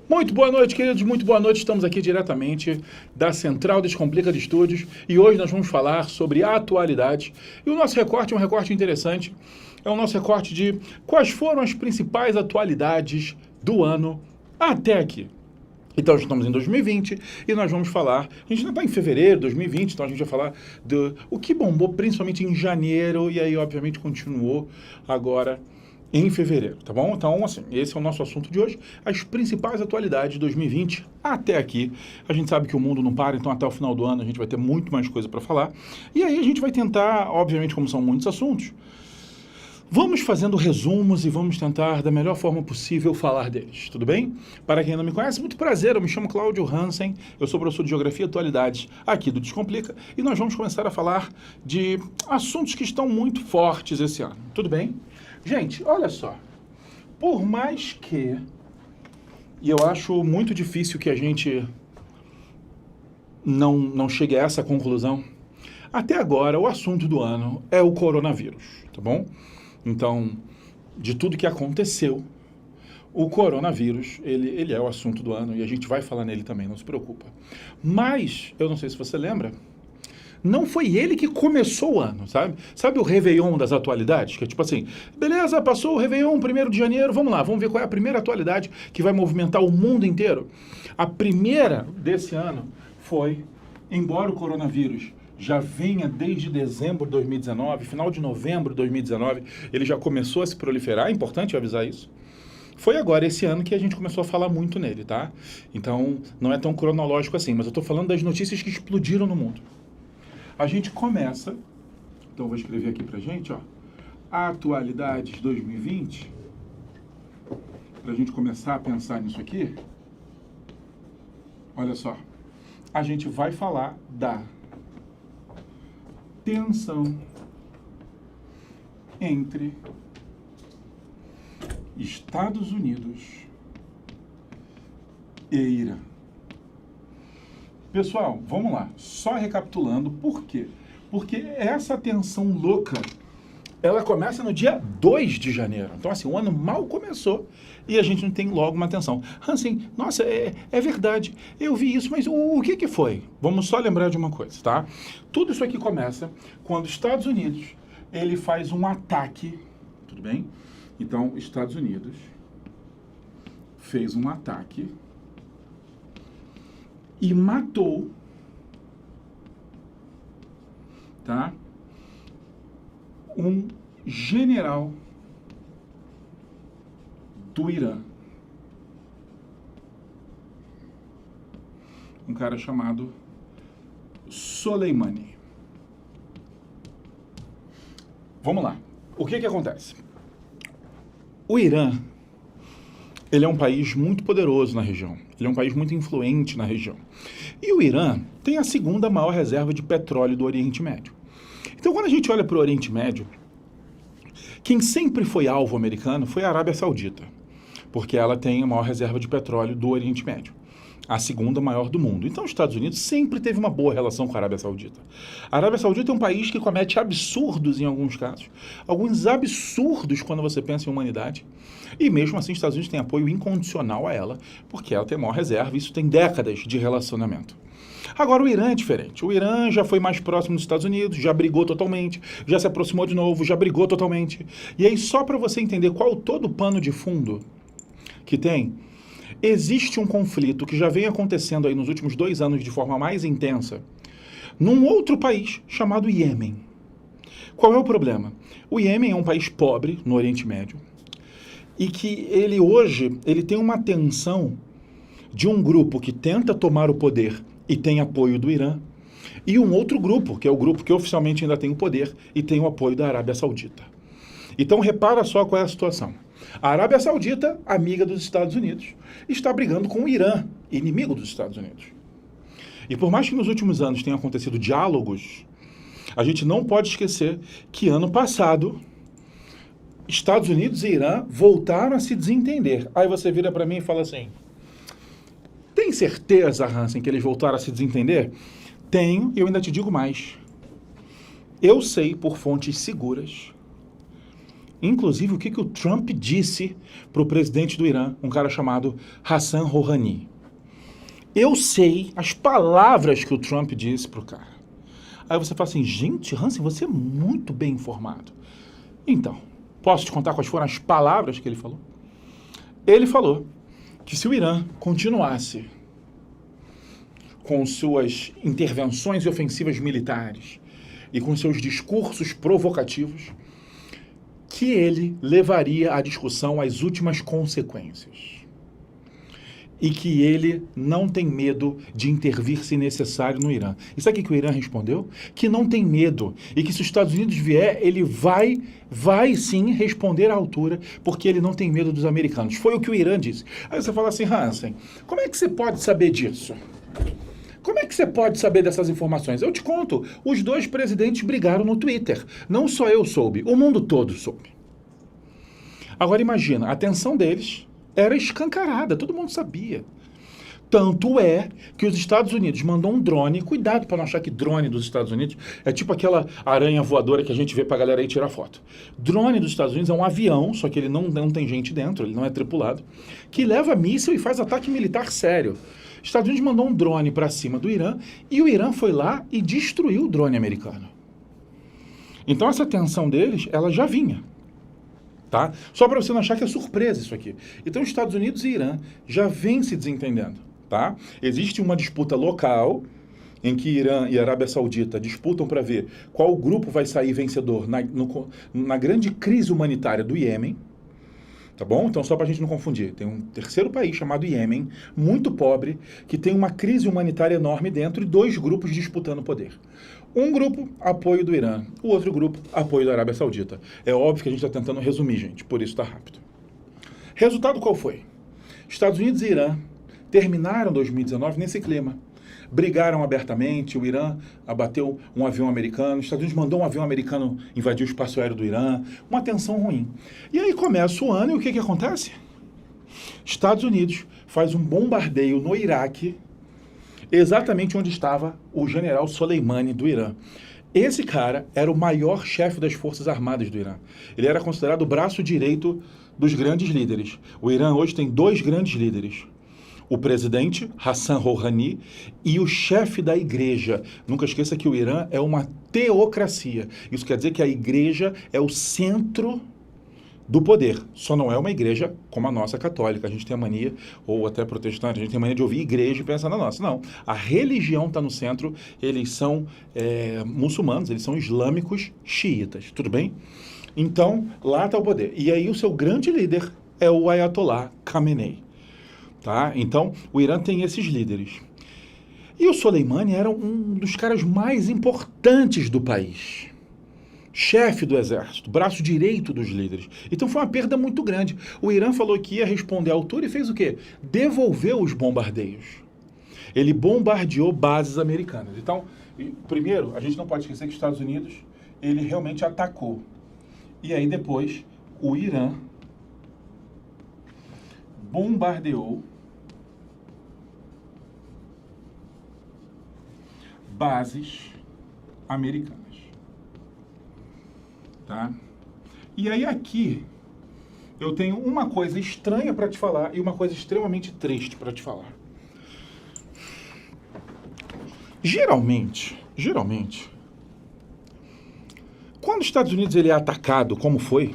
Muito boa noite, queridos, muito boa noite. Estamos aqui diretamente da Central Descomplica de Estúdios e hoje nós vamos falar sobre a atualidade. E o nosso recorte é um recorte interessante, é o nosso recorte de quais foram as principais atualidades do ano até aqui. Então, estamos em 2020 e nós vamos falar, a gente ainda está em fevereiro de 2020, então a gente vai falar do o que bombou principalmente em janeiro e aí, obviamente, continuou agora em fevereiro, tá bom? Então, assim, esse é o nosso assunto de hoje, as principais atualidades de 2020 até aqui. A gente sabe que o mundo não para, então até o final do ano a gente vai ter muito mais coisa para falar. E aí a gente vai tentar, obviamente, como são muitos assuntos, vamos fazendo resumos e vamos tentar, da melhor forma possível, falar deles, tudo bem? Para quem não me conhece, muito prazer, eu me chamo Cláudio Hansen, eu sou professor de Geografia e Atualidades aqui do Descomplica, e nós vamos começar a falar de assuntos que estão muito fortes esse ano, tudo bem? Gente, olha só, por mais que, e eu acho muito difícil que a gente não chegue a essa conclusão, até agora o assunto do ano é o coronavírus, tá bom? Então, de tudo que aconteceu, o coronavírus, ele é o assunto do ano e a gente vai falar nele também, não se preocupa. Mas, eu não sei se você lembra, não foi ele que começou o ano, sabe? Sabe o Réveillon das atualidades? Que é tipo assim, beleza, passou o Réveillon, 1º de janeiro, vamos lá, vamos ver qual é a primeira atualidade que vai movimentar o mundo inteiro. A primeira desse ano foi, embora o coronavírus já venha desde dezembro de 2019, final de novembro de 2019, ele já começou a se proliferar, é importante avisar isso. Foi agora, esse ano, que a gente começou a falar muito nele, tá? Então, não é tão cronológico assim, mas eu tô falando das notícias que explodiram no mundo. A gente começa, então eu vou escrever aqui pra gente, ó, atualidades 2020, pra gente começar a pensar nisso aqui. Olha só, a gente vai falar da tensão entre Estados Unidos e Irã. Pessoal, vamos lá, só recapitulando, por quê? Porque essa tensão louca, ela começa no dia 2 de janeiro. Então, assim, o ano mal começou e a gente não tem logo uma tensão. Hansen, nossa, é verdade, eu vi isso, mas o que foi? Vamos só lembrar de uma coisa, tá? Tudo isso aqui começa quando os Estados Unidos, ele faz um ataque, tudo bem? Então, Estados Unidos fez um ataque e matou, tá? Um general do Irã. Um cara chamado Soleimani. Vamos lá. O que acontece? O Irã, ele é um país muito poderoso na região. Ele é um país muito influente na região. E o Irã tem a segunda maior reserva de petróleo do Oriente Médio. Então, quando a gente olha para o Oriente Médio, quem sempre foi alvo americano foi a Arábia Saudita, porque ela tem a maior reserva de petróleo do Oriente Médio, a segunda maior do mundo. Então, os Estados Unidos sempre teve uma boa relação com a Arábia Saudita. A Arábia Saudita é um país que comete absurdos em alguns casos, alguns absurdos quando você pensa em humanidade, e mesmo assim os Estados Unidos têm apoio incondicional a ela, porque ela tem a maior reserva, e isso tem décadas de relacionamento. Agora, o Irã é diferente. O Irã já foi mais próximo dos Estados Unidos, já brigou totalmente, já se aproximou de novo, já brigou totalmente. E aí, só para você entender qual todo o pano de fundo que tem, existe um conflito que já vem acontecendo aí nos últimos 2 anos de forma mais intensa, num outro país chamado Iêmen. Qual é o problema? O Iêmen é um país pobre no Oriente Médio e que ele hoje tem uma tensão de um grupo que tenta tomar o poder e tem apoio do Irã, e um outro grupo, que é o grupo que oficialmente ainda tem o poder e tem o apoio da Arábia Saudita. Então, repara só qual é a situação. A Arábia Saudita, amiga dos Estados Unidos, está brigando com o Irã, inimigo dos Estados Unidos. E por mais que nos últimos anos tenham acontecido diálogos, a gente não pode esquecer que ano passado, Estados Unidos e Irã voltaram a se desentender. Aí você vira para mim e fala assim, tem certeza, Hansen, que eles voltaram a se desentender? Tenho, e eu ainda te digo mais. Eu sei, por fontes seguras, Inclusive, o que o Trump disse para o presidente do Irã, um cara chamado Hassan Rouhani. Eu sei as palavras que o Trump disse para o cara. Aí você fala assim, gente, Hansen, você é muito bem informado. Então, posso te contar quais foram as palavras que ele falou? Ele falou que se o Irã continuasse com suas intervenções e ofensivas militares e com seus discursos provocativos, que ele levaria a discussão às últimas consequências. E que ele não tem medo de intervir se necessário no Irã. E sabe o que o Irã respondeu? Que não tem medo. E que se os Estados Unidos vier, ele vai sim responder à altura, porque ele não tem medo dos americanos. Foi o que o Irã disse. Aí você fala assim, Hansen, como é que você pode saber disso? Como é que você pode saber dessas informações? Eu te conto, os dois presidentes brigaram no Twitter. Não só eu soube, o mundo todo soube. Agora imagina, a tensão deles era escancarada, todo mundo sabia. Tanto é que os Estados Unidos mandou um drone, cuidado para não achar que drone dos Estados Unidos é tipo aquela aranha voadora que a gente vê para a galera aí tirar foto. Drone dos Estados Unidos é um avião, só que ele não tem gente dentro, ele não é tripulado, que leva míssil e faz ataque militar sério. Os Estados Unidos mandou um drone para cima do Irã e o Irã foi lá e destruiu o drone americano. Então essa tensão deles, ela já vinha. Tá? Só para você não achar que é surpresa isso aqui. Então, os Estados Unidos e Irã já vêm se desentendendo. Tá? Existe uma disputa local em que Irã e Arábia Saudita disputam para ver qual grupo vai sair vencedor na grande crise humanitária do Iêmen. Tá bom? Então, só para a gente não confundir, tem um terceiro país chamado Iêmen, muito pobre, que tem uma crise humanitária enorme dentro e dois grupos disputando o poder. Um grupo, apoio do Irã. O outro grupo, apoio da Arábia Saudita. É óbvio que a gente está tentando resumir, gente, por isso está rápido. Resultado qual foi? Estados Unidos e Irã terminaram 2019 nesse clima. Brigaram abertamente, o Irã abateu um avião americano, os Estados Unidos mandou um avião americano invadir o espaço aéreo do Irã, uma tensão ruim. E aí começa o ano e o que acontece? Estados Unidos faz um bombardeio no Iraque, exatamente onde estava o general Soleimani do Irã. Esse cara era o maior chefe das Forças Armadas do Irã. Ele era considerado o braço direito dos grandes líderes. O Irã hoje tem dois grandes líderes. O presidente, Hassan Rouhani, e o chefe da igreja. Nunca esqueça que o Irã é uma teocracia. Isso quer dizer que a igreja é o centro do poder. Só não é uma igreja como a nossa católica. A gente tem a mania, ou até protestante, a gente tem a mania de ouvir igreja e pensar na nossa. Não. A religião está no centro, eles são muçulmanos, eles são islâmicos xiitas. Tudo bem? Então, lá está o poder. E aí o seu grande líder é o Ayatollah Khamenei. Tá? Então, o Irã tem esses líderes. E o Soleimani era um dos caras mais importantes do país. Chefe do exército, braço direito dos líderes. Então foi uma perda muito grande. O Irã falou que ia responder à altura e fez o quê? Devolveu os bombardeios. Ele bombardeou bases americanas. Então, primeiro, a gente não pode esquecer que os Estados Unidos, ele realmente atacou. E aí depois, o Irã bombardeou bases americanas. Tá? E aí aqui eu tenho uma coisa estranha para te falar e uma coisa extremamente triste para te falar. Geralmente, quando os Estados Unidos ele é atacado, como foi,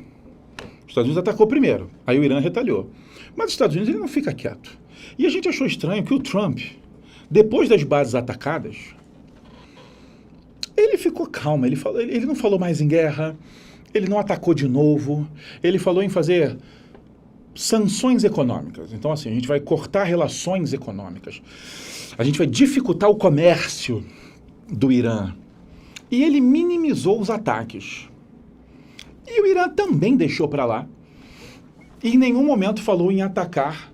os Estados Unidos atacou primeiro, aí o Irã retalhou. Mas os Estados Unidos ele não fica quieto. E a gente achou estranho que o Trump, depois das bases atacadas, ele ficou calmo, ele não falou mais em guerra, ele não atacou de novo, ele falou em fazer sanções econômicas. Então, assim, a gente vai cortar relações econômicas, a gente vai dificultar o comércio do Irã. E ele minimizou os ataques. E o Irã também deixou para lá. E em nenhum momento falou em atacar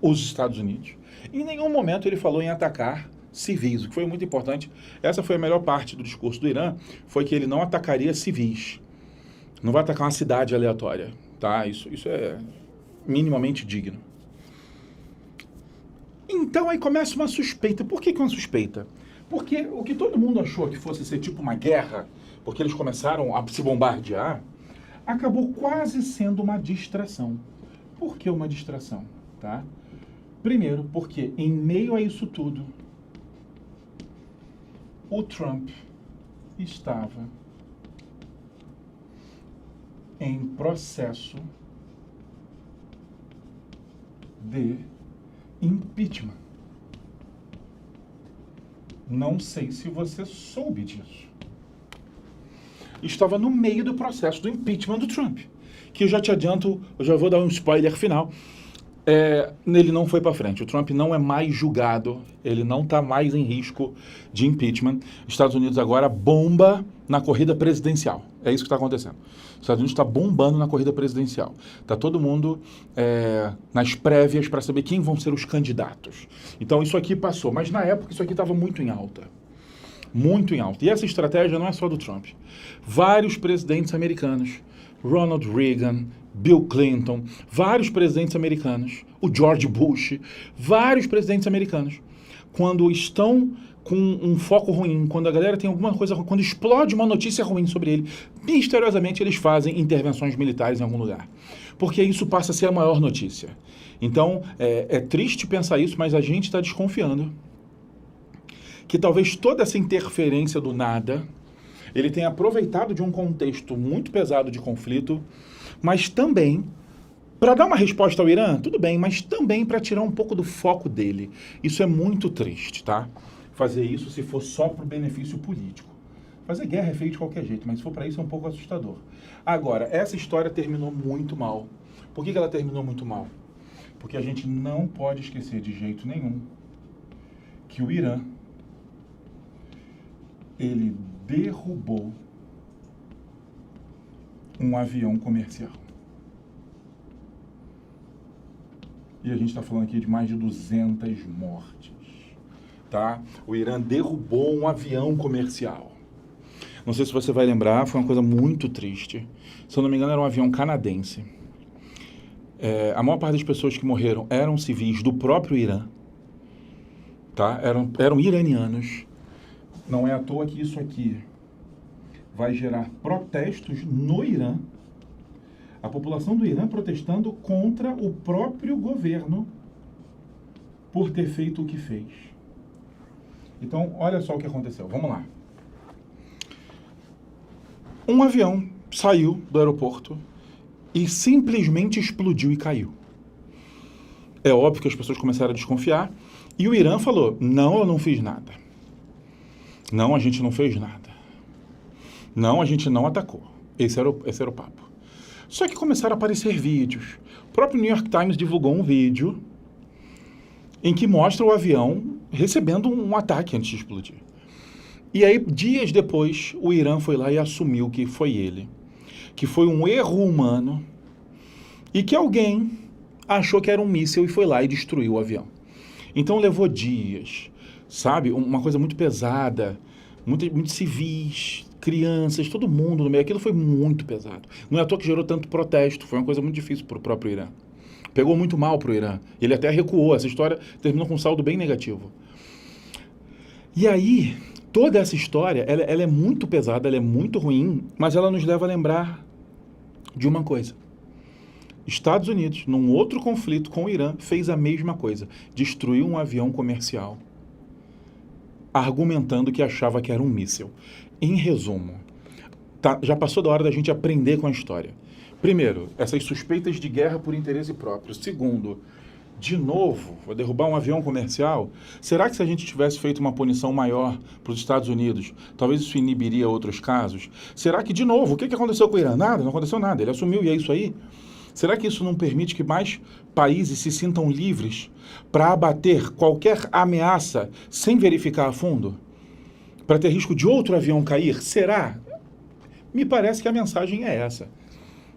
os Estados Unidos. Em nenhum momento ele falou em atacar civis, o que foi muito importante. Essa foi a melhor parte do discurso do Irã, foi que ele não atacaria civis. Não vai atacar uma cidade aleatória, tá? Isso é minimamente digno. Então aí começa uma suspeita. Por que uma suspeita? Porque o que todo mundo achou que fosse ser tipo uma guerra, porque eles começaram a se bombardear, acabou quase sendo uma distração. Por que uma distração? Tá? Primeiro, porque em meio a isso tudo, o Trump estava em processo de impeachment. Não sei se você soube disso. Estava no meio do processo do impeachment do Trump, que eu já te adianto, eu já vou dar um spoiler final. Ele não foi para frente. O Trump não é mais julgado, ele não está mais em risco de impeachment. Estados Unidos agora bomba na corrida presidencial. É isso que está acontecendo. Os Estados Unidos está bombando na corrida presidencial. Está todo mundo nas prévias para saber quem vão ser os candidatos. Então isso aqui passou, mas na época isso aqui estava muito em alta. Muito em alta. E essa estratégia não é só do Trump. Vários presidentes americanos, Ronald Reagan, Bill Clinton, vários presidentes americanos, o George Bush, vários presidentes americanos, quando estão com um foco ruim, quando a galera tem alguma coisa ruim, quando explode uma notícia ruim sobre ele, misteriosamente eles fazem intervenções militares em algum lugar. Porque isso passa a ser a maior notícia. Então, é triste pensar isso, mas a gente está desconfiando que talvez toda essa interferência do nada, ele tenha aproveitado de um contexto muito pesado de conflito, mas também para dar uma resposta ao Irã, tudo bem, mas também para tirar um pouco do foco dele. Isso é muito triste, tá? Fazer isso se for só para o benefício político. Fazer guerra é feio de qualquer jeito, mas se for para isso é um pouco assustador. Agora, essa história terminou muito mal. Por que ela terminou muito mal? Porque a gente não pode esquecer de jeito nenhum que o Irã, ele derrubou um avião comercial. E a gente está falando aqui de mais de 200 mortes, tá? O Irã derrubou um avião comercial. Não sei se você vai lembrar, foi uma coisa muito triste. Se eu não me engano, era um avião canadense. A maior parte das pessoas que morreram eram civis do próprio Irã, tá? Eram iranianos. Não é à toa que isso aqui vai gerar protestos no Irã. A população do Irã protestando contra o próprio governo por ter feito o que fez. Então, olha só o que aconteceu. Vamos lá. Um avião saiu do aeroporto e simplesmente explodiu e caiu. É óbvio que as pessoas começaram a desconfiar e o Irã falou, não, eu não fiz nada. Não, a gente não fez nada. Não, a gente não atacou. Esse era o papo. Só que começaram a aparecer vídeos. O próprio New York Times divulgou um vídeo em que mostra o avião recebendo um ataque antes de explodir. E aí, dias depois, o Irã foi lá e assumiu que foi ele. Que foi um erro humano e que alguém achou que era um míssil e foi lá e destruiu o avião. Então levou dias, sabe? Uma coisa muito pesada, muito civis, crianças, todo mundo no meio. Aquilo foi muito pesado. Não é à toa que gerou tanto protesto. Foi uma coisa muito difícil para o próprio Irã. Pegou muito mal para o Irã. Ele até recuou. Essa história terminou com um saldo bem negativo. E aí, toda essa história, ela é muito pesada, ela é muito ruim, mas ela nos leva a lembrar de uma coisa. Estados Unidos, num outro conflito com o Irã, fez a mesma coisa. Destruiu um avião comercial, argumentando que achava que era um míssil. Em resumo, já passou da hora da gente aprender com a história. Primeiro, essas suspeitas de guerra por interesse próprio. Segundo, de novo, vou derrubar um avião comercial. Será que se a gente tivesse feito uma punição maior para os Estados Unidos, talvez isso inibiria outros casos? Será que, de novo, o que aconteceu com o Irã? Nada, não aconteceu nada. Ele assumiu e é isso aí. Será que isso não permite que mais países se sintam livres para abater qualquer ameaça sem verificar a fundo? Para ter risco de outro avião cair? Será? Me parece que a mensagem é essa.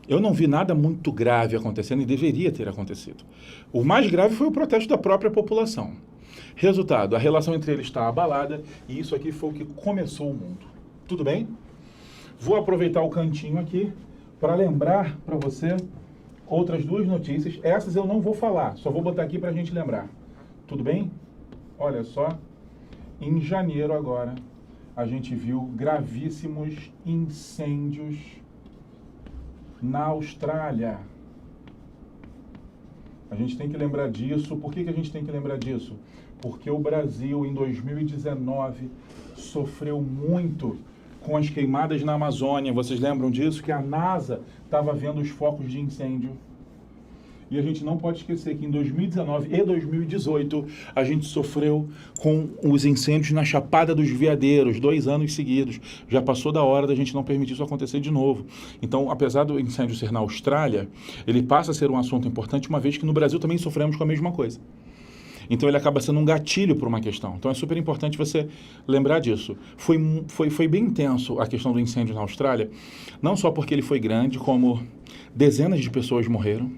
Eu não vi nada muito grave acontecendo e deveria ter acontecido. O mais grave foi o protesto da própria população. Resultado, a relação entre eles está abalada e isso aqui foi o que começou o mundo. Tudo bem? Vou aproveitar o cantinho aqui para lembrar para você outras duas notícias. Essas eu não vou falar, só vou botar aqui para a gente lembrar. Tudo bem? Olha só, em janeiro agora, a gente viu gravíssimos incêndios na Austrália. A gente tem que lembrar disso. Por que a gente tem que lembrar disso? Porque o Brasil, em 2019, sofreu muito com as queimadas na Amazônia. Vocês lembram disso? Que a NASA estava vendo os focos de incêndio. E a gente não pode esquecer que em 2019 e 2018 a gente sofreu com os incêndios na Chapada dos Veadeiros, 2 anos seguidos. Já passou da hora da gente não permitir isso acontecer de novo. Então, apesar do incêndio ser na Austrália, ele passa a ser um assunto importante, uma vez que no Brasil também sofremos com a mesma coisa. Então ele acaba sendo um gatilho para uma questão. Então é super importante você lembrar disso. Foi bem intenso a questão do incêndio na Austrália, não só porque ele foi grande, como dezenas de pessoas morreram.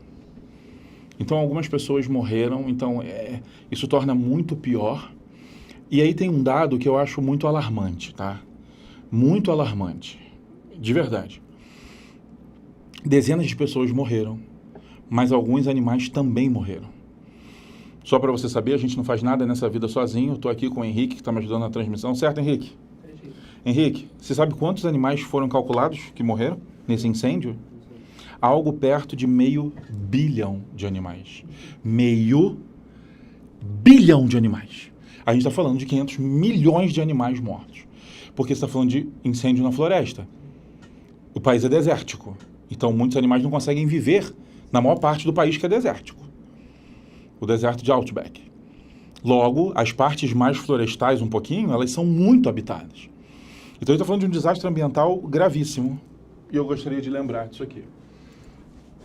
Então algumas pessoas morreram, então isso torna muito pior. E aí tem um dado que eu acho muito alarmante, tá? Muito alarmante, de verdade. Dezenas de pessoas morreram, mas alguns animais também morreram. Só para você saber, a gente não faz nada nessa vida sozinho. Eu estou aqui com o Henrique, que está me ajudando na transmissão. Certo, Henrique? Henrique, você sabe quantos animais foram calculados que morreram nesse incêndio? Algo perto de 500 bilhão de animais. 500 bilhão de animais. A gente está falando de 500 milhões de animais mortos. Porque você está falando de incêndio na floresta. O país é desértico. Então, muitos animais não conseguem viver na maior parte do país que é desértico. O deserto de Outback. Logo, as partes mais florestais, um pouquinho, elas são muito habitadas. Então, a gente está falando de um desastre ambiental gravíssimo. E eu gostaria de lembrar disso aqui.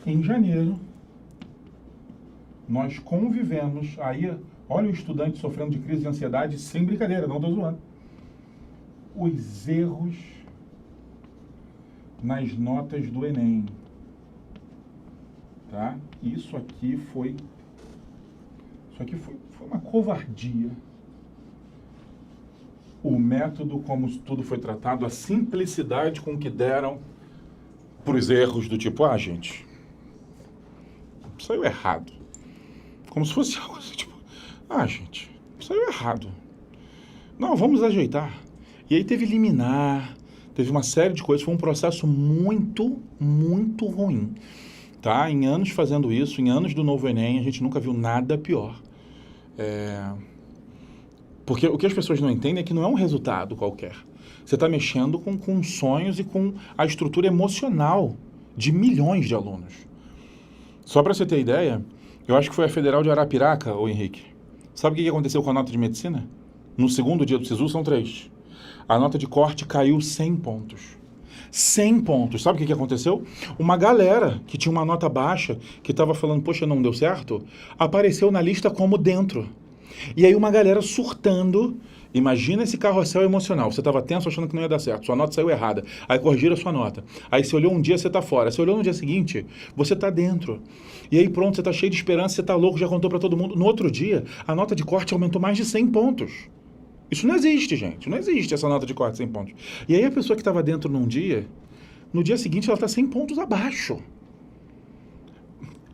Em janeiro, nós convivemos, aí, olha o estudante sofrendo de crise de ansiedade, sem brincadeira, não estou zoando. Os erros nas notas do Enem. Tá? Isso aqui foi uma covardia. O método como tudo foi tratado, a simplicidade com que deram para os erros do tipo, gente, saiu errado. Como se fosse algo assim, tipo, gente, saiu errado. Não, vamos ajeitar. E aí teve liminar, teve uma série de coisas, foi um processo muito, muito ruim. Tá? Em anos fazendo isso, em anos do novo Enem, a gente nunca viu nada pior. Porque o que as pessoas não entendem é que não é um resultado qualquer. Você está mexendo com sonhos e com a estrutura emocional de milhões de alunos. Só para você ter ideia, eu acho que foi a Federal de Arapiraca, ô Henrique. Sabe o que aconteceu com a nota de medicina? No segundo dia do SISU, são 3. A nota de corte caiu 100 pontos. 100 pontos. Sabe o que aconteceu? Uma galera que tinha uma nota baixa, que estava falando, poxa, não deu certo, apareceu na lista como dentro. E aí uma galera surtando. Imagina esse carrossel emocional. Você estava tenso achando que não ia dar certo. Sua nota saiu errada. Aí corrigiram a sua nota. Aí você olhou um dia, você está fora. Você olhou no dia seguinte, você está dentro. E aí pronto, você está cheio de esperança, você está louco, já contou para todo mundo. No outro dia, a nota de corte aumentou mais de 100 pontos. Isso não existe, gente. Não existe essa nota de corte de 100 pontos. E aí a pessoa que estava dentro num dia, no dia seguinte ela está 100 pontos abaixo.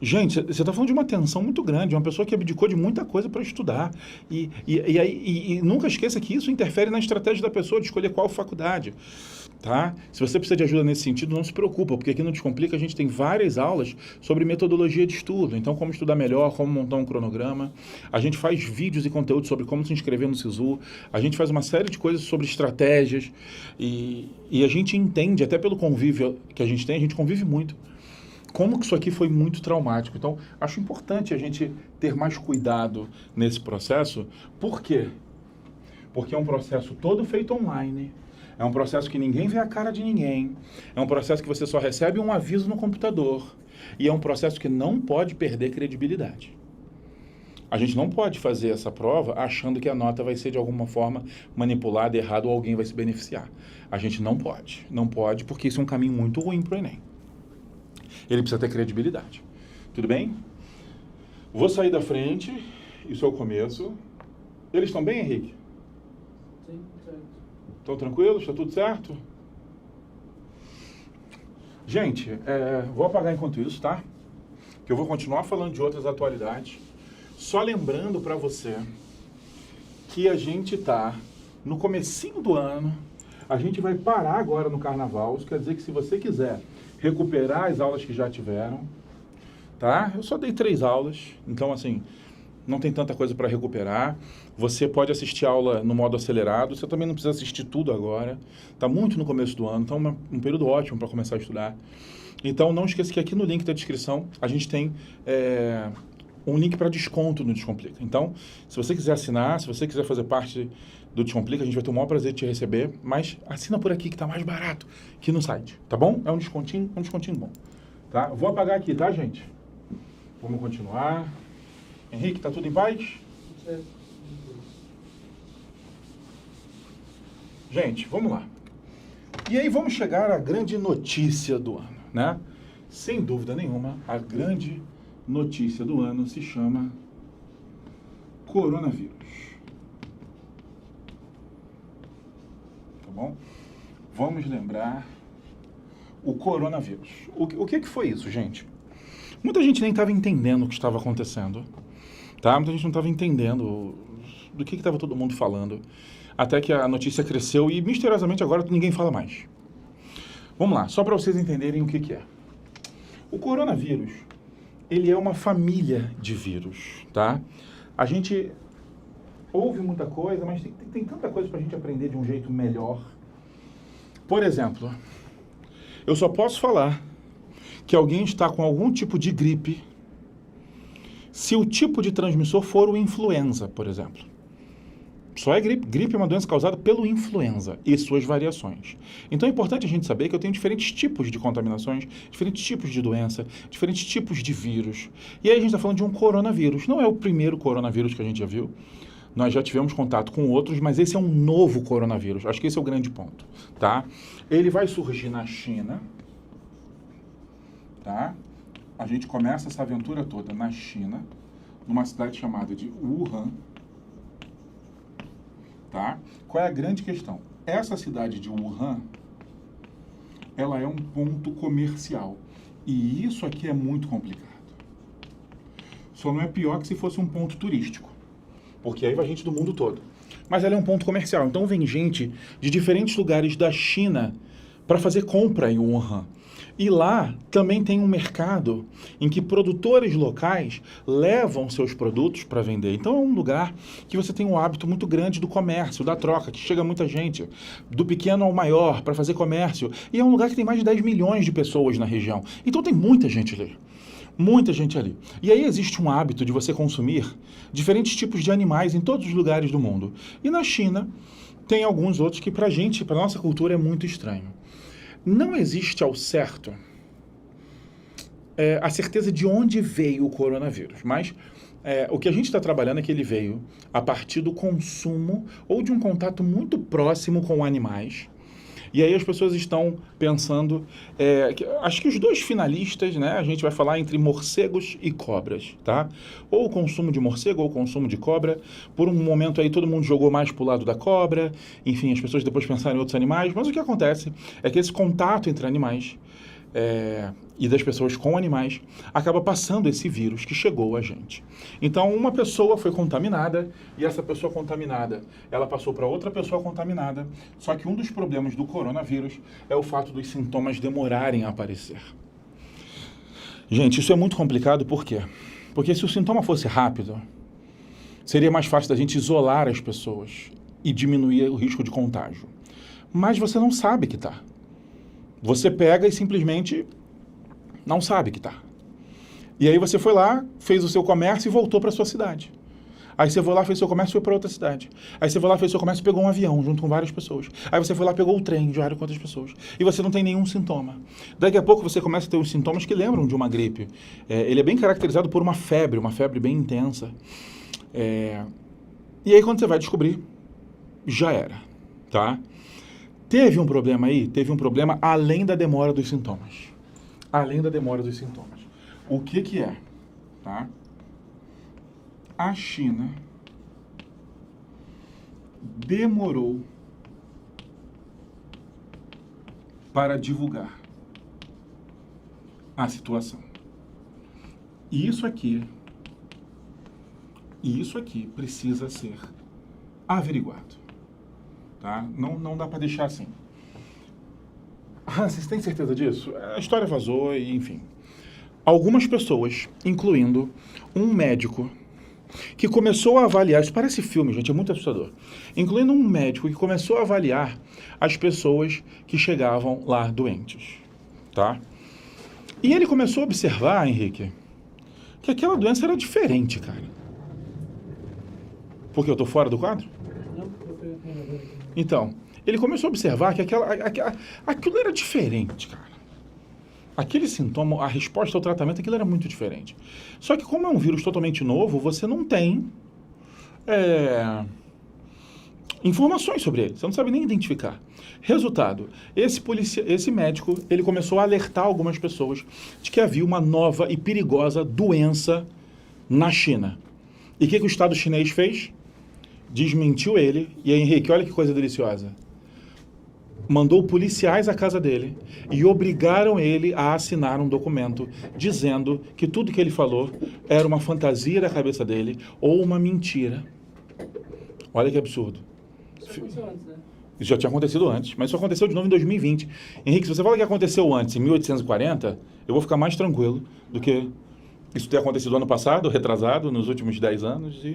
Gente, você está falando de uma tensão muito grande, uma pessoa que abdicou de muita coisa para estudar. E nunca esqueça que isso interfere na estratégia da pessoa de escolher qual faculdade. Tá? Se você precisa de ajuda nesse sentido, não se preocupa, porque aqui no Descomplica a gente tem várias aulas sobre metodologia de estudo. Então, como estudar melhor, como montar um cronograma. A gente faz vídeos e conteúdos sobre como se inscrever no SISU. A gente faz uma série de coisas sobre estratégias. E a gente entende, até pelo convívio que a gente convive muito. Como que isso aqui foi muito traumático. Então, acho importante a gente ter mais cuidado nesse processo. Por quê? Porque é um processo todo feito online. É um processo que ninguém vê a cara de ninguém. É um processo que você só recebe um aviso no computador. E é um processo que não pode perder credibilidade. A gente não pode fazer essa prova achando que a nota vai ser de alguma forma manipulada, errada ou alguém vai se beneficiar. A gente não pode. Não pode, porque isso é um caminho muito ruim para o Enem. Ele precisa ter credibilidade. Tudo bem? Vou sair da frente. Isso é o começo. Eles estão bem, Henrique? Sim, certo. Estão tranquilos? Está tudo certo? Gente, vou apagar enquanto isso, tá? Que eu vou continuar falando de outras atualidades. Só lembrando para você que a gente está no comecinho do ano. A gente vai parar agora no carnaval. Isso quer dizer que se você quiser recuperar as aulas que já tiveram, tá? Eu só dei 3 aulas, então assim, não tem tanta coisa para recuperar. Você pode assistir a aula no modo acelerado, você também não precisa assistir tudo agora. Está muito no começo do ano, então é um período ótimo para começar a estudar. Então não esqueça que aqui no link da descrição a gente tem um link para desconto no Descomplica. Então, se você quiser assinar, se você quiser fazer parte do Descomplica, a gente vai ter o maior prazer de te receber, mas assina por aqui que está mais barato que no site, tá bom? É um descontinho bom, tá? Vou apagar aqui, tá, gente? Vamos continuar. Henrique, tá tudo em paz? Certo. Gente, vamos lá. E aí vamos chegar à grande notícia do ano, né? Sem dúvida nenhuma, a grande notícia do ano se chama coronavírus. Tá bom? Vamos lembrar o coronavírus. O que foi isso, gente? Muita gente nem estava entendendo o que estava acontecendo, tá? Muita gente não estava entendendo do que estava todo mundo falando, até que a notícia cresceu e, misteriosamente, agora ninguém fala mais. Vamos lá, só para vocês entenderem o que é. O coronavírus, ele é uma família de vírus, tá? A gente ouve muita coisa, mas tem tanta coisa para a gente aprender de um jeito melhor. Por exemplo, eu só posso falar que alguém está com algum tipo de gripe se o tipo de transmissor for o influenza, por exemplo. Só é gripe. Gripe é uma doença causada pelo influenza e suas variações. Então é importante a gente saber que eu tenho diferentes tipos de contaminações, diferentes tipos de doença, diferentes tipos de vírus. E aí a gente está falando de um coronavírus. Não é o primeiro coronavírus que a gente já viu. Nós já tivemos contato com outros, mas esse é um novo coronavírus. Acho que esse é o grande ponto, tá? Ele vai surgir na China, tá? A gente começa essa aventura toda na China, numa cidade chamada de Wuhan, tá? Qual é a grande questão? Essa cidade de Wuhan, ela é um ponto comercial. E isso aqui é muito complicado. Só não é pior que se fosse um ponto turístico, porque aí vai gente do mundo todo. Mas ela é um ponto comercial, então vem gente de diferentes lugares da China para fazer compra em Wuhan. E lá também tem um mercado em que produtores locais levam seus produtos para vender. Então é um lugar que você tem um hábito muito grande do comércio, da troca, que chega muita gente, do pequeno ao maior, para fazer comércio. E é um lugar que tem mais de 10 milhões de pessoas na região. Então tem muita gente ali. Muita gente ali. E aí existe um hábito de você consumir diferentes tipos de animais em todos os lugares do mundo. E na China tem alguns outros que pra gente, pra nossa cultura, é muito estranho. Não existe ao certo a certeza de onde veio o coronavírus, mas o que a gente está trabalhando é que ele veio a partir do consumo ou de um contato muito próximo com animais. E aí as pessoas estão pensando, acho que os dois finalistas, né, a gente vai falar entre morcegos e cobras, tá? Ou o consumo de morcego ou o consumo de cobra. Por um momento aí todo mundo jogou mais pro lado da cobra, enfim, as pessoas depois pensaram em outros animais, mas o que acontece é que esse contato entre animais e das pessoas com animais acaba passando esse vírus que chegou a gente. Então, uma pessoa foi contaminada e essa pessoa contaminada, ela passou para outra pessoa contaminada, só que um dos problemas do coronavírus é o fato dos sintomas demorarem a aparecer. Gente, isso é muito complicado, por quê? Porque se o sintoma fosse rápido, seria mais fácil da gente isolar as pessoas e diminuir o risco de contágio. Mas você não sabe que tá. Você pega e simplesmente não sabe que tá. E aí você foi lá, fez o seu comércio e voltou para sua cidade. Aí você foi lá, fez seu comércio e foi para outra cidade. Aí você foi lá, fez seu comércio e pegou um avião junto com várias pessoas. Aí você foi lá, pegou o trem de várias outras pessoas. E você não tem nenhum sintoma. Daqui a pouco você começa a ter os sintomas que lembram de uma gripe. Ele é bem caracterizado por uma febre bem intensa. E aí quando você vai descobrir, já era, tá? Teve um problema aí? Teve um problema além da demora dos sintomas. Além da demora dos sintomas. O que é? Tá? A China demorou para divulgar a situação. E isso aqui precisa ser averiguado. Tá? Não dá para deixar assim. Hansen, você tem certeza disso? A história vazou e, enfim. Algumas pessoas, incluindo um médico, que começou a avaliar, isso parece filme, gente, é muito assustador, incluindo um médico que começou a avaliar as pessoas que chegavam lá doentes, tá? E ele começou a observar, Henrique, que aquela doença era diferente, cara. Porque eu tô fora do quadro? Não, porque tem a ver aqui. Então, ele começou a observar que aquilo era diferente, cara. Aquele sintoma, a resposta ao tratamento, aquilo era muito diferente. Só que como é um vírus totalmente novo, você não tem informações sobre ele. Você não sabe nem identificar. Resultado, esse médico, ele começou a alertar algumas pessoas de que havia uma nova e perigosa doença na China. E o que o Estado chinês fez? Desmentiu ele. E aí, Henrique, olha que coisa deliciosa. Mandou policiais à casa dele e obrigaram ele a assinar um documento dizendo que tudo que ele falou era uma fantasia da cabeça dele ou uma mentira. Olha que absurdo. Isso aconteceu antes, né? Isso já tinha acontecido antes, mas isso aconteceu de novo em 2020. Henrique, se você fala que aconteceu antes, em 1840, eu vou ficar mais tranquilo do que isso ter acontecido ano passado, retrasado, nos últimos 10 anos,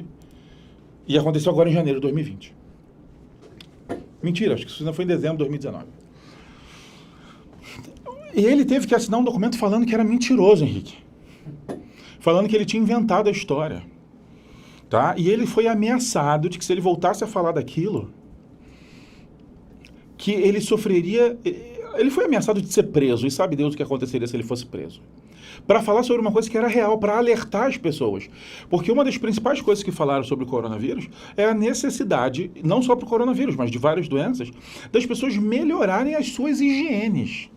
e aconteceu agora em janeiro de 2020. Mentira, acho que isso não foi em dezembro de 2019. E ele teve que assinar um documento falando que era mentiroso, Henrique. Falando que ele tinha inventado a história. Tá? E ele foi ameaçado de que se ele voltasse a falar daquilo, que ele sofreria... Ele foi ameaçado de ser preso, e sabe Deus o que aconteceria se ele fosse preso. Para falar sobre uma coisa que era real, para alertar as pessoas. Porque uma das principais coisas que falaram sobre o coronavírus é a necessidade, não só para o coronavírus, mas de várias doenças, das pessoas melhorarem as suas higienes.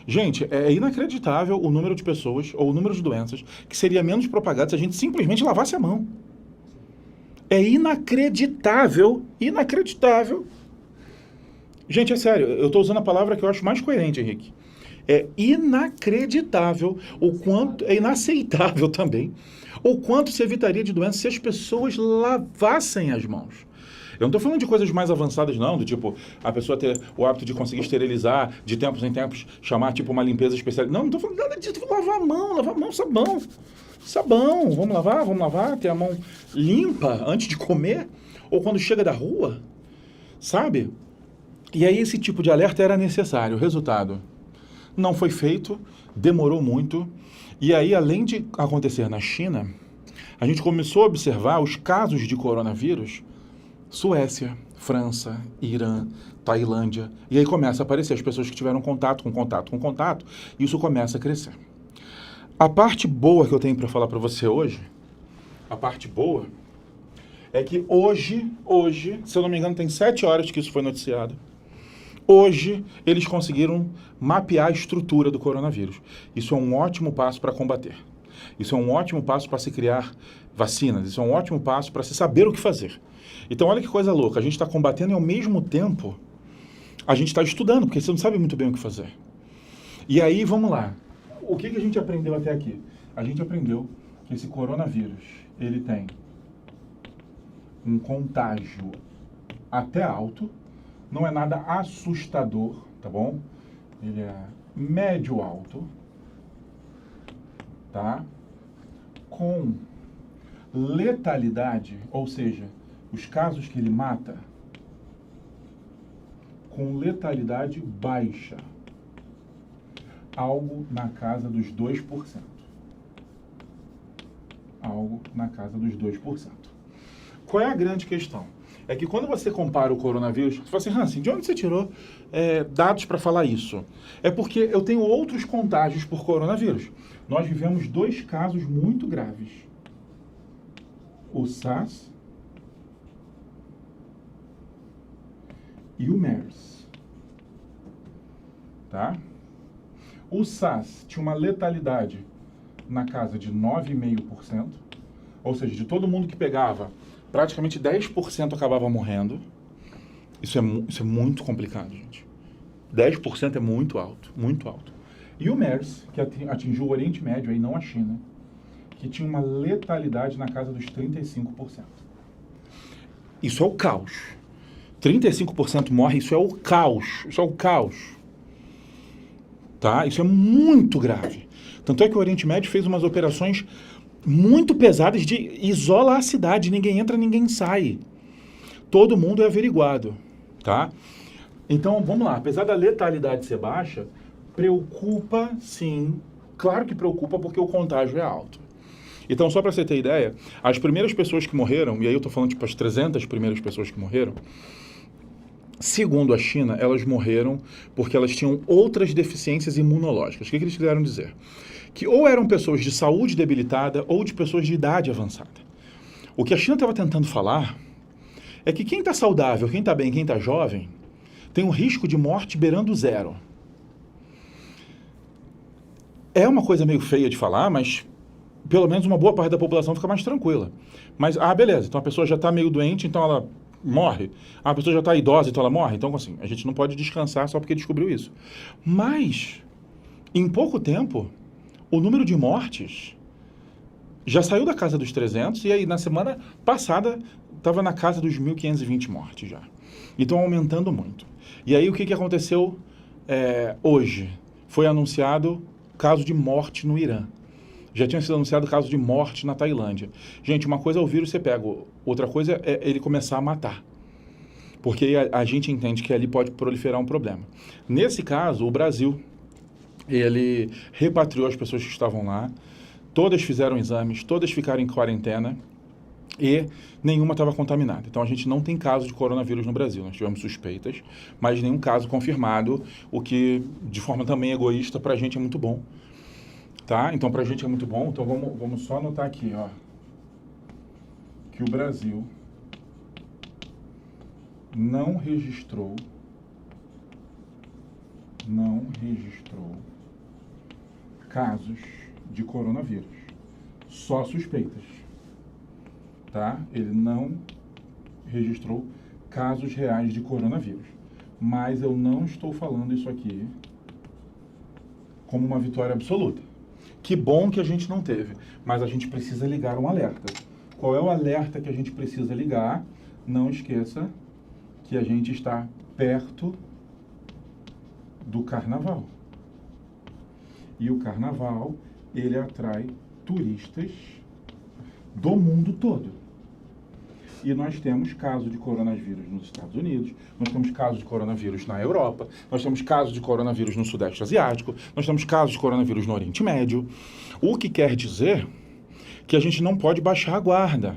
Gente, é inacreditável o número de pessoas, ou o número de doenças, que seria menos propagado se a gente simplesmente lavasse a mão. É inacreditável, inacreditável. Gente, é sério, eu estou usando a palavra que eu acho mais coerente, Henrique. É inacreditável o quanto, é inaceitável também, o quanto se evitaria de doença se as pessoas lavassem as mãos. Eu não estou falando de coisas mais avançadas, não, do tipo, a pessoa ter o hábito de conseguir esterilizar, de tempos em tempos, chamar tipo uma limpeza especial. Não estou falando nada disso, lavar a mão, sabão. Sabão, vamos lavar, ter a mão limpa antes de comer, ou quando chega da rua, sabe? E aí esse tipo de alerta era necessário. O resultado... não foi feito, demorou muito, e aí, além de acontecer na China, a gente começou a observar os casos de coronavírus, Suécia, França, Irã, Tailândia, e aí começa a aparecer as pessoas que tiveram contato, e isso começa a crescer. A parte boa que eu tenho para falar para você hoje, a parte boa, é que hoje, se eu não me engano, tem 7 horas que isso foi noticiado. Hoje, eles conseguiram mapear a estrutura do coronavírus. Isso é um ótimo passo para combater. Isso é um ótimo passo para se criar vacinas. Isso é um ótimo passo para se saber o que fazer. Então, olha que coisa louca. A gente está combatendo e, ao mesmo tempo, a gente está estudando, porque você não sabe muito bem o que fazer. E aí, vamos lá. O que a gente aprendeu até aqui? A gente aprendeu que esse coronavírus, ele tem um contágio até alto. Não é nada assustador, tá bom? Ele é médio alto, tá? Com letalidade, ou seja, os casos que ele mata, com letalidade baixa. Algo na casa dos 2%. Algo na casa dos 2%. Qual é a grande questão? É que quando você compara o coronavírus, você fala assim, Hansen, de onde você tirou dados para falar isso? É porque eu tenho outros contágios por coronavírus. Nós vivemos 2 casos muito graves. O SARS e o MERS. Tá? O SARS tinha uma letalidade na casa de 9,5%, ou seja, de todo mundo que pegava, praticamente 10% acabava morrendo. Isso é muito complicado, gente. 10% é muito alto, muito alto. E o MERS, que atingiu o Oriente Médio, aí não a China, que tinha uma letalidade na casa dos 35%. Isso é o caos. 35% morre, isso é o caos. Isso é o caos. Tá? Isso é muito grave. Tanto é que o Oriente Médio fez umas operações muito pesadas de isolar a cidade. Ninguém entra, ninguém sai. Todo mundo é averiguado. Tá? Então, vamos lá. Apesar da letalidade ser baixa, preocupa sim. Claro que preocupa porque o contágio é alto. Então, só para você ter ideia, as primeiras pessoas que morreram, e aí eu estou falando tipo as 300 primeiras pessoas que morreram, segundo a China, elas morreram porque elas tinham outras deficiências imunológicas. O que eles quiseram dizer? Que ou eram pessoas de saúde debilitada ou de pessoas de idade avançada. O que a China estava tentando falar é que quem está saudável, quem está bem, quem está jovem, tem um risco de morte beirando zero. É uma coisa meio feia de falar, mas pelo menos uma boa parte da população fica mais tranquila. Mas, beleza, então a pessoa já está meio doente, então ela morre. A pessoa já está idosa, então ela morre. Então, assim, a gente não pode descansar só porque descobriu isso. Mas, em pouco tempo, o número de mortes já saiu da casa dos 300 e aí na semana passada estava na casa dos 1.520 mortes já. Então, aumentando muito. E aí, o que aconteceu hoje? Foi anunciado caso de morte no Irã. Já tinha sido anunciado caso de morte na Tailândia. Gente, uma coisa é o vírus ser pego, outra coisa é ele começar a matar. Porque a gente entende que ali pode proliferar um problema. Nesse caso, o Brasil, ele repatriou as pessoas que estavam lá, todas fizeram exames, todas ficaram em quarentena e nenhuma estava contaminada. Então, a gente não tem caso de coronavírus no Brasil. Nós tivemos suspeitas, mas nenhum caso confirmado, o que, de forma também egoísta, para a gente é muito bom. Tá? Então, para a gente é muito bom. Então, vamos só anotar aqui, ó, que o Brasil não registrou casos de coronavírus. Só suspeitas. Tá? Ele não registrou casos reais de coronavírus. Mas eu não estou falando isso aqui como uma vitória absoluta. Que bom que a gente não teve, mas a gente precisa ligar um alerta. Qual é o alerta que a gente precisa ligar? Não esqueça que a gente está perto do carnaval. E o carnaval, ele atrai turistas do mundo todo. E nós temos casos de coronavírus nos Estados Unidos, nós temos casos de coronavírus na Europa, nós temos casos de coronavírus no Sudeste Asiático, nós temos casos de coronavírus no Oriente Médio. O que quer dizer que a gente não pode baixar a guarda.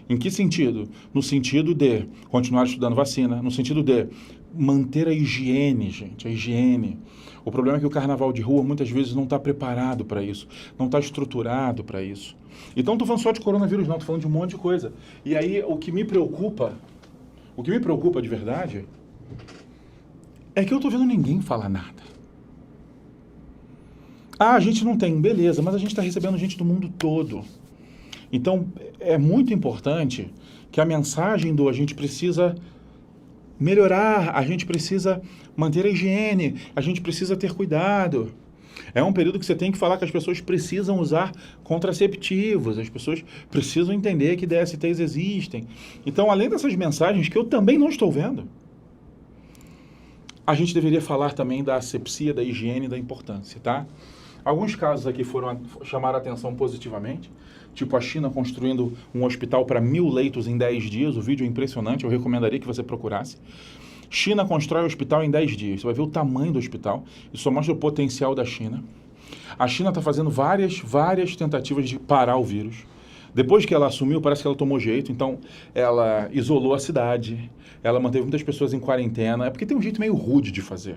Em que sentido? No sentido de continuar estudando vacina, no sentido de manter a higiene, gente, a higiene. O problema é que o carnaval de rua muitas vezes não está preparado para isso, não está estruturado para isso. Então, não estou falando só de coronavírus, não, estou falando de um monte de coisa. E aí, o que me preocupa de verdade, é que eu estou vendo ninguém falar nada. A gente não tem, beleza, mas a gente está recebendo gente do mundo todo. Então, é muito importante que a mensagem do a gente precisa melhorar, a gente precisa manter a higiene, a gente precisa ter cuidado. É um período que você tem que falar que as pessoas precisam usar contraceptivos, as pessoas precisam entender que DSTs existem. Então, além dessas mensagens que eu também não estou vendo, a gente deveria falar também da asepsia, da higiene e da importância, tá? Alguns casos aqui chamaram a atenção positivamente, tipo a China construindo um hospital para 1.000 leitos em 10 dias, o vídeo é impressionante, eu recomendaria que você procurasse. China constrói o hospital em 10 dias, você vai ver o tamanho do hospital, isso só mostra o potencial da China. A China está fazendo várias tentativas de parar o vírus. Depois que ela assumiu, parece que ela tomou jeito, então ela isolou a cidade, ela manteve muitas pessoas em quarentena, é porque tem um jeito meio rude de fazer.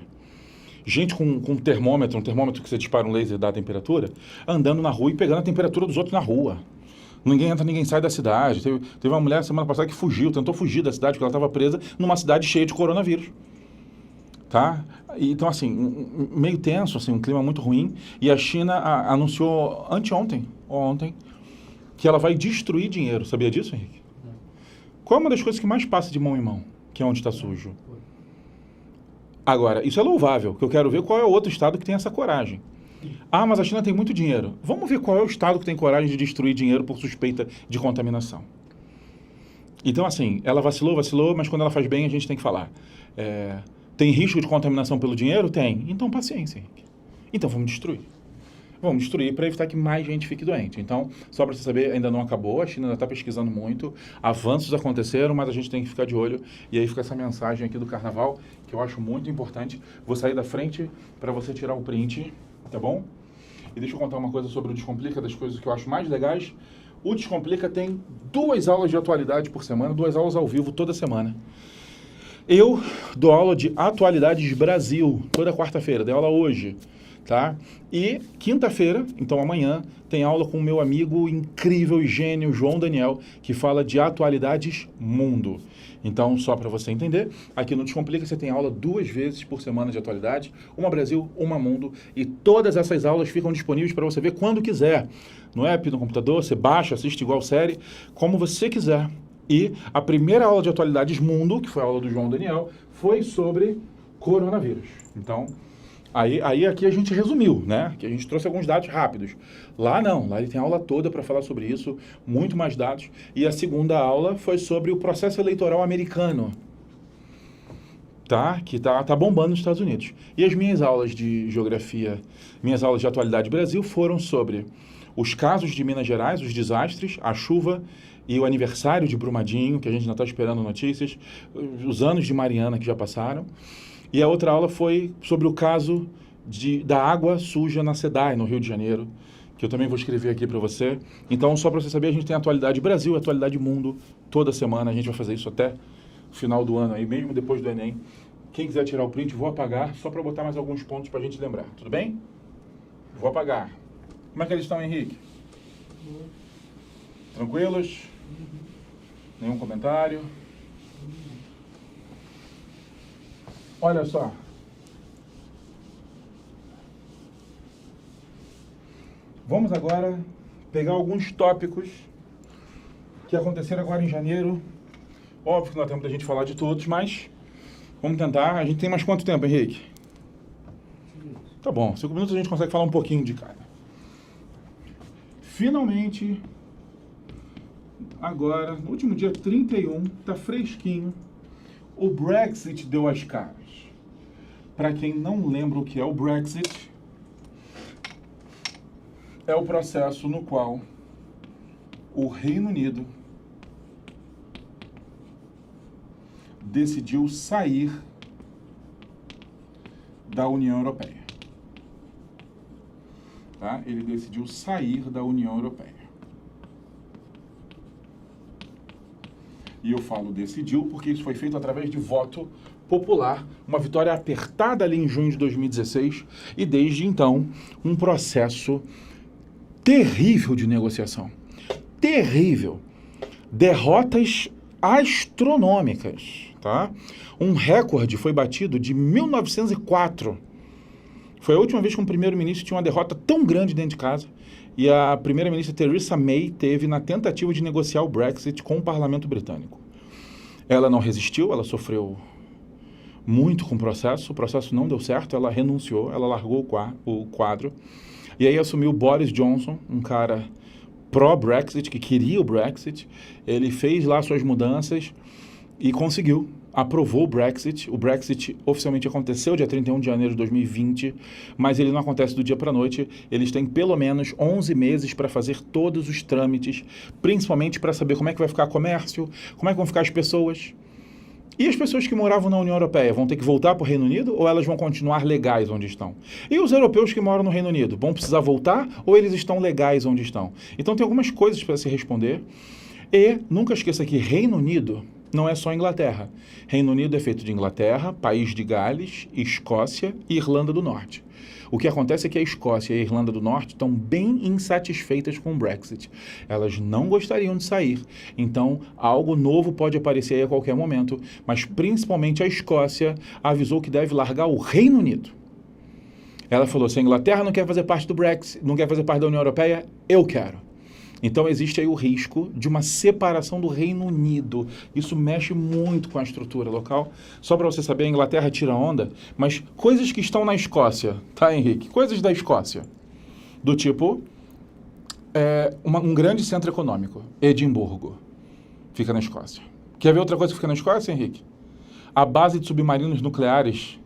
Gente com um termômetro que você dispara um laser e dá a temperatura, andando na rua e pegando a temperatura dos outros na rua. Ninguém entra, ninguém sai da cidade. Teve uma mulher semana passada que tentou fugir da cidade, porque ela estava presa numa cidade cheia de coronavírus. Tá? Então, assim, meio tenso, assim, um clima muito ruim. E a China anunciou ontem, que ela vai destruir dinheiro. Sabia disso, Henrique? Qual é uma das coisas que mais passa de mão em mão? Que é onde está sujo. Agora, isso é louvável, que eu quero ver qual é o outro estado que tem essa coragem. Mas a China tem muito dinheiro. Vamos ver qual é o estado que tem coragem de destruir dinheiro por suspeita de contaminação. Então, assim, ela vacilou, mas quando ela faz bem, a gente tem que falar. Tem risco de contaminação pelo dinheiro? Tem. Então, paciência, Henrique. Então vamos destruir. Vamos destruir para evitar que mais gente fique doente. Então, só para você saber, ainda não acabou, a China ainda está pesquisando muito, avanços aconteceram, mas a gente tem que ficar de olho. E aí fica essa mensagem aqui do carnaval, que eu acho muito importante. Vou sair da frente para você tirar o print, tá bom? E deixa eu contar uma coisa sobre o Descomplica, das coisas que eu acho mais legais. O Descomplica tem 2 aulas de atualidade por semana, 2 aulas ao vivo toda semana. Eu dou aula de Atualidades Brasil, toda quarta-feira, dei aula hoje. Tá? E quinta-feira, então amanhã, tem aula com o meu amigo incrível e gênio João Daniel, que fala de atualidades mundo. Então, só para você entender, aqui no Descomplica você tem aula 2 vezes por semana de atualidade, uma Brasil, uma mundo, e todas essas aulas ficam disponíveis para você ver quando quiser. No app, no computador, você baixa, assiste igual série, como você quiser. E a primeira aula de atualidades mundo, que foi a aula do João Daniel, foi sobre coronavírus. Então, Aí aqui a gente resumiu, né? Que a gente trouxe alguns dados rápidos. Lá não, lá ele tem aula toda para falar sobre isso, muito mais dados. E a segunda aula foi sobre o processo eleitoral americano, tá? Que tá bombando nos Estados Unidos. E as minhas aulas de geografia, minhas aulas de atualidade Brasil foram sobre os casos de Minas Gerais, os desastres, a chuva e o aniversário de Brumadinho, que a gente ainda está esperando notícias, os anos de Mariana que já passaram. E a outra aula foi sobre o caso da água suja na SEDAI, no Rio de Janeiro, que eu também vou escrever aqui para você. Então, só para você saber, a gente tem Atualidade Brasil, Atualidade Mundo, toda semana. A gente vai fazer isso até o final do ano, aí, mesmo depois do Enem. Quem quiser tirar o print, vou apagar, só para botar mais alguns pontos para a gente lembrar. Tudo bem? Vou apagar. Como é que eles estão, Henrique? Tranquilos? Nenhum comentário? Olha só. Vamos agora pegar alguns tópicos que aconteceram agora em janeiro. Óbvio que não dá tempo da gente falar de todos, mas vamos tentar. A gente tem mais quanto tempo, Henrique? Tá bom, 5 minutos a gente consegue falar um pouquinho de cada. Finalmente, agora, no último dia 31, tá fresquinho, o Brexit deu as caras. Para quem não lembra o que é o Brexit, é o processo no qual o Reino Unido decidiu sair da União Europeia. Tá? Ele decidiu sair da União Europeia. E eu falo decidiu porque isso foi feito através de voto popular, uma vitória apertada ali em junho de 2016 e desde então um processo terrível de negociação. Terrível. Derrotas astronômicas, tá? Um recorde foi batido de 1904. Foi a última vez que um primeiro-ministro tinha uma derrota tão grande dentro de casa. E a primeira-ministra Theresa May teve na tentativa de negociar o Brexit com o parlamento britânico. Ela não resistiu, ela sofreu muito com o processo não deu certo, ela renunciou, ela largou o quadro. E aí assumiu Boris Johnson, um cara pró-Brexit, que queria o Brexit. Ele fez lá suas mudanças e conseguiu. Aprovou o Brexit. O Brexit oficialmente aconteceu dia 31 de janeiro de 2020, mas ele não acontece do dia para a noite. Eles têm pelo menos 11 meses para fazer todos os trâmites, principalmente para saber como é que vai ficar o comércio, como é que vão ficar as pessoas. E as pessoas que moravam na União Europeia vão ter que voltar para o Reino Unido ou elas vão continuar legais onde estão? E os europeus que moram no Reino Unido vão precisar voltar ou eles estão legais onde estão? Então tem algumas coisas para se responder. E nunca esqueça que Reino Unido não é só Inglaterra. Reino Unido é feito de Inglaterra, País de Gales, Escócia e Irlanda do Norte. O que acontece é que a Escócia e a Irlanda do Norte estão bem insatisfeitas com o Brexit. Elas não gostariam de sair. Então, algo novo pode aparecer aí a qualquer momento, mas principalmente a Escócia avisou que deve largar o Reino Unido. Ela falou, se a Inglaterra não quer fazer parte do Brexit, não quer fazer parte da União Europeia, eu quero. Então, existe aí o risco de uma separação do Reino Unido. Isso mexe muito com a estrutura local. Só para você saber, a Inglaterra tira onda, mas coisas que estão na Escócia, tá, Henrique? Coisas da Escócia. Do tipo, um grande centro econômico, Edimburgo, fica na Escócia. Quer ver outra coisa que fica na Escócia, Henrique? A base de submarinos nucleares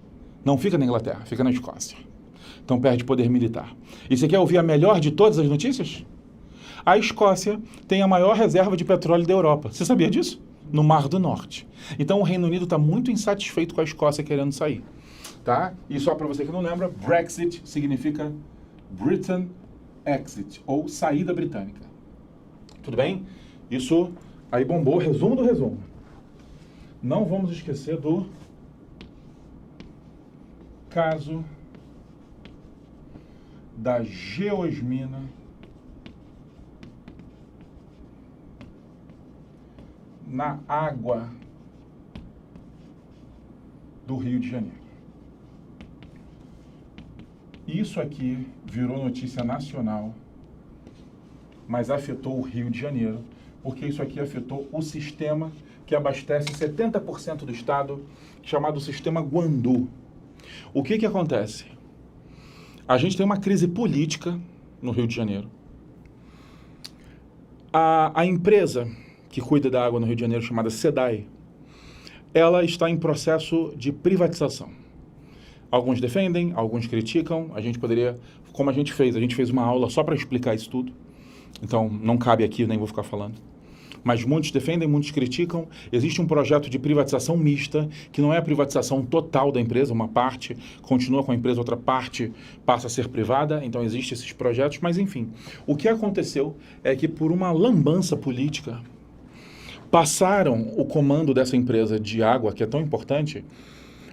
não fica na Inglaterra, fica na Escócia. Então perde poder militar. E você quer ouvir a melhor de todas as notícias? A Escócia tem a maior reserva de petróleo da Europa. Você sabia disso? No Mar do Norte. Então o Reino Unido está muito insatisfeito com a Escócia querendo sair. Tá? E só para você que não lembra, Brexit significa Britain Exit, ou saída britânica. Tudo bem? Isso aí bombou, resumo do resumo. Não vamos esquecer do caso da geosmina na água do Rio de Janeiro. Isso aqui virou notícia nacional, mas afetou o Rio de Janeiro, porque isso aqui afetou o sistema que abastece 70% do estado, chamado Sistema Guandu. O que que acontece? A gente tem uma crise política no Rio de Janeiro. A empresa que cuida da água no Rio de Janeiro, chamada SEDAI, ela está em processo de privatização. Alguns defendem, alguns criticam. A gente poderia, como a gente fez uma aula só para explicar isso tudo. Então, não cabe aqui, nem vou ficar falando. Mas muitos defendem, muitos criticam. Existe um projeto de privatização mista, que não é a privatização total da empresa, uma parte continua com a empresa, outra parte passa a ser privada. Então, existem esses projetos, mas enfim. O que aconteceu é que, por uma lambança política, passaram o comando dessa empresa de água, que é tão importante,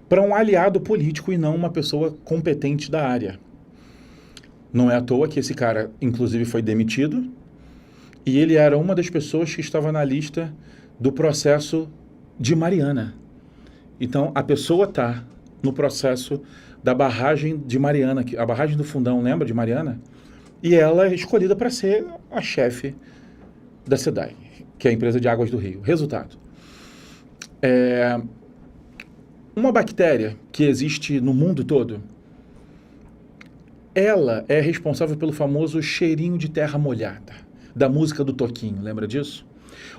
para um aliado político e não uma pessoa competente da área. Não é à toa que esse cara, inclusive, foi demitido, e ele era uma das pessoas que estava na lista do processo de Mariana. Então, a pessoa está no processo da barragem de Mariana, a barragem do Fundão, lembra de Mariana? E ela é escolhida para ser a chefe da SEDAI, que é a empresa de águas do Rio. Resultado. Uma bactéria que existe no mundo todo, ela é responsável pelo famoso cheirinho de terra molhada, da música do Toquinho, lembra disso?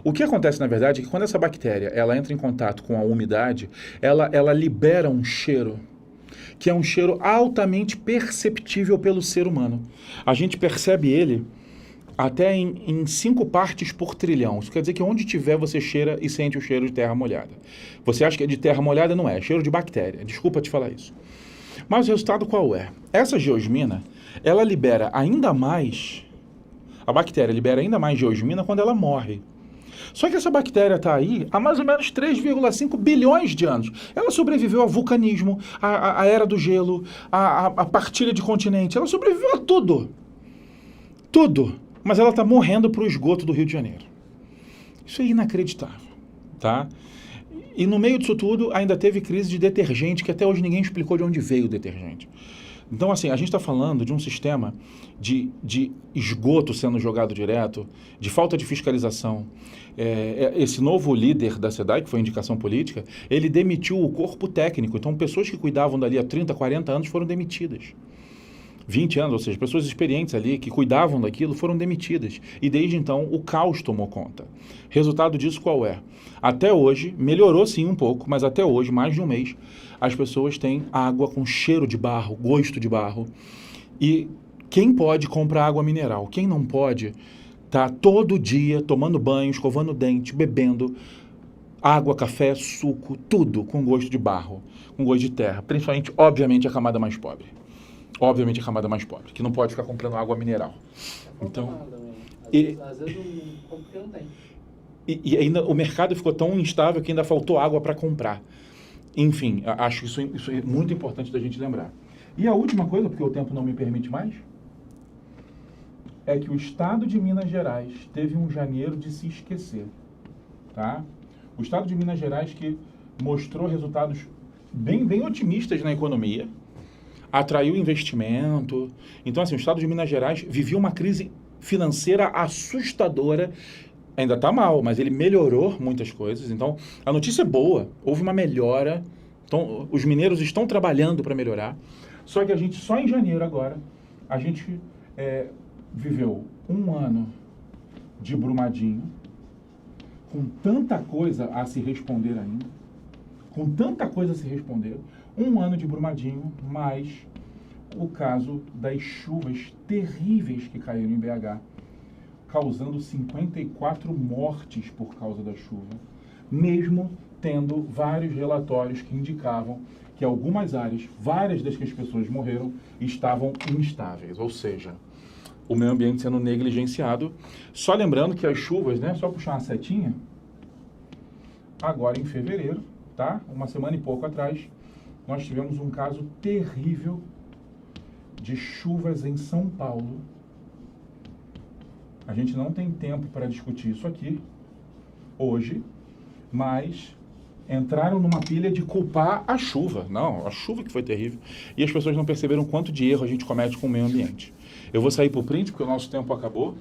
O que acontece, na verdade, é que quando essa bactéria ela entra em contato com a umidade, ela libera um cheiro, que é um cheiro altamente perceptível pelo ser humano. A gente percebe ele até em 5 partes por trilhão. Isso quer dizer que onde tiver você cheira e sente o cheiro de terra molhada. Você acha que é de terra molhada? Não é, é cheiro de bactéria. Desculpa te falar isso. Mas o resultado qual é? Essa geosmina, ela libera ainda mais, a bactéria libera ainda mais geosmina quando ela morre. Só que essa bactéria está aí há mais ou menos 3,5 bilhões de anos. Ela sobreviveu ao vulcanismo, à era do gelo, à partilha de continente. Ela sobreviveu a tudo. Tudo. Mas ela está morrendo para o esgoto do Rio de Janeiro. Isso é inacreditável, tá? E no meio disso tudo, ainda teve crise de detergente, que até hoje ninguém explicou de onde veio o detergente. Então, assim, a gente está falando de um sistema de esgoto sendo jogado direto, de falta de fiscalização. Esse novo líder da SEDAI, que foi indicação política, ele demitiu o corpo técnico. Então, pessoas que cuidavam dali há 30, 40 anos foram demitidas. 20 anos, ou seja, pessoas experientes ali que cuidavam daquilo foram demitidas. E desde então o caos tomou conta. Resultado disso qual é? Até hoje, melhorou sim um pouco, mas até hoje, mais de um mês, as pessoas têm água com cheiro de barro, gosto de barro. E quem pode comprar água mineral? Quem não pode tá todo dia tomando banho, escovando o dente, bebendo água, café, suco, tudo com gosto de barro, com gosto de terra. Principalmente, obviamente, a camada mais pobre. Obviamente a camada mais pobre, que não pode ficar comprando água mineral. Então, às vezes não compra porque não tem. E ainda o mercado ficou tão instável que ainda faltou água para comprar. Enfim, acho isso é muito importante da gente lembrar. E a última coisa, porque o tempo não me permite mais, é que o estado de Minas Gerais teve um janeiro de se esquecer. Tá? O estado de Minas Gerais que mostrou resultados bem otimistas na economia, atraiu investimento. Então, assim, o estado de Minas Gerais vivia uma crise financeira assustadora. Ainda está mal, mas ele melhorou muitas coisas. Então, a notícia é boa. Houve uma melhora. Então, os mineiros estão trabalhando para melhorar. Só que a gente, só em janeiro agora, a gente viveu um ano de Brumadinho, com tanta coisa a se responder ainda. Com tanta coisa a se responder. Um ano de Brumadinho, mais o caso das chuvas terríveis que caíram em BH, causando 54 mortes por causa da chuva, mesmo tendo vários relatórios que indicavam que algumas áreas, várias das que as pessoas morreram, estavam instáveis, ou seja, o meio ambiente sendo negligenciado. Só lembrando que as chuvas, né, só puxar uma setinha, agora em fevereiro, tá? Uma semana e pouco atrás, nós tivemos um caso terrível de chuvas em São Paulo. A gente não tem tempo para discutir isso aqui hoje, mas entraram numa pilha de culpar a chuva. Não, a chuva que foi terrível. E as pessoas não perceberam quanto de erro a gente comete com o meio ambiente. Eu vou sair para o print, porque o nosso tempo acabou.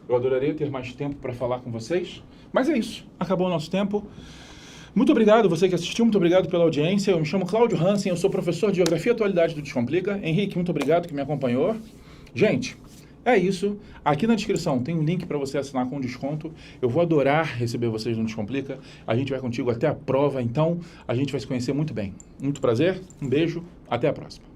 Eu adoraria ter mais tempo para falar com vocês, mas é isso. Acabou o nosso tempo. Muito obrigado, você que assistiu, muito obrigado pela audiência. Eu me chamo Cláudio Hansen, eu sou professor de Geografia e Atualidade do Descomplica. Henrique, muito obrigado que me acompanhou. Gente, é isso. Aqui na descrição tem um link para você assinar com desconto. Eu vou adorar receber vocês no Descomplica. A gente vai contigo até a prova, então a gente vai se conhecer muito bem. Muito prazer, um beijo, até a próxima.